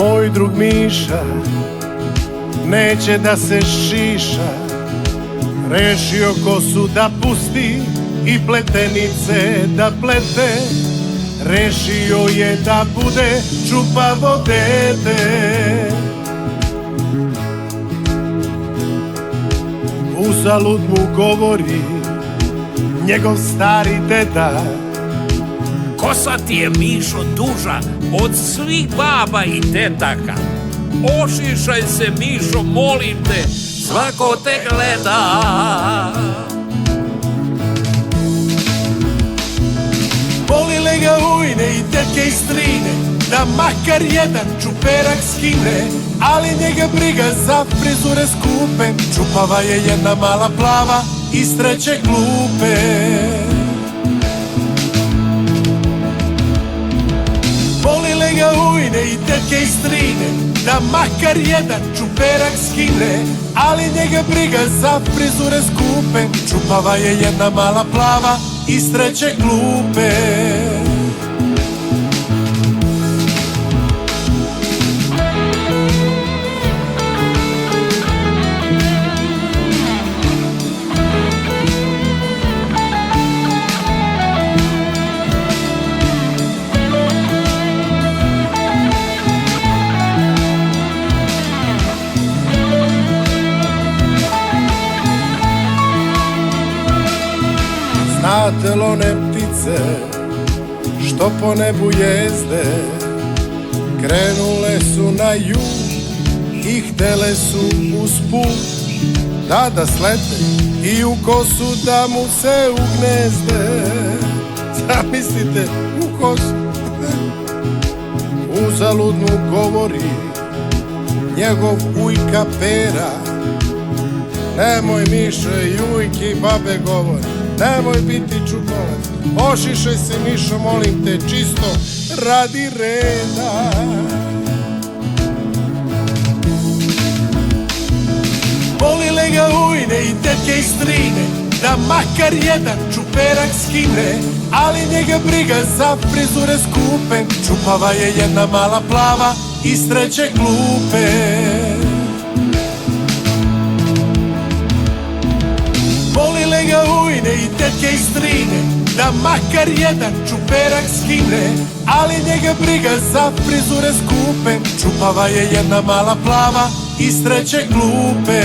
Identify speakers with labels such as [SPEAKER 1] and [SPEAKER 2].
[SPEAKER 1] Moj drug Miša neće da se šiša, rešio kosu da pusti i pletenice da plete. Rešio je da bude čupavo dete. Uzalud mu govori njegov stari deda:
[SPEAKER 2] kosa ti je, Mišo, duža od svih baba i tetaka. Ošišaj se, Mišo, molim te, svako te gleda.
[SPEAKER 1] Molile ga ujne i tetke i strine da makar jedan čuperak skine, ali njega briga za frizure skupe. Čupava je jedna mala plava iz treće klupe. Molile ga ujne i tetke i strine da makar jedan čuperak skine, ali njega briga za frizure skupe. Čupava je jedna mala plava iz treće klupe. Znate li one ptice što po nebu jezde? Krenule su na jug i htele su uz put da slete i u kosu da mu se ugnezde. Zamislite, u kosu. Uzalud mu govori njegov ujka Pera: nemoj, Miše, i ujki babe govori, nemoj biti čupavac. Ošišaj se, Mišo, molim te, čisto radi reda. Molile ga ujne i tetke i strine da makar jedan čuperak skine, ali njega briga za frizure skupe. Čupava je jedna mala plava iz treće klupe. Molile ga ujne i tetke i strine da makar jedan čuperak skine, ali njega briga za frizure skupe. Čupava je jedna mala plava iz treće klupe.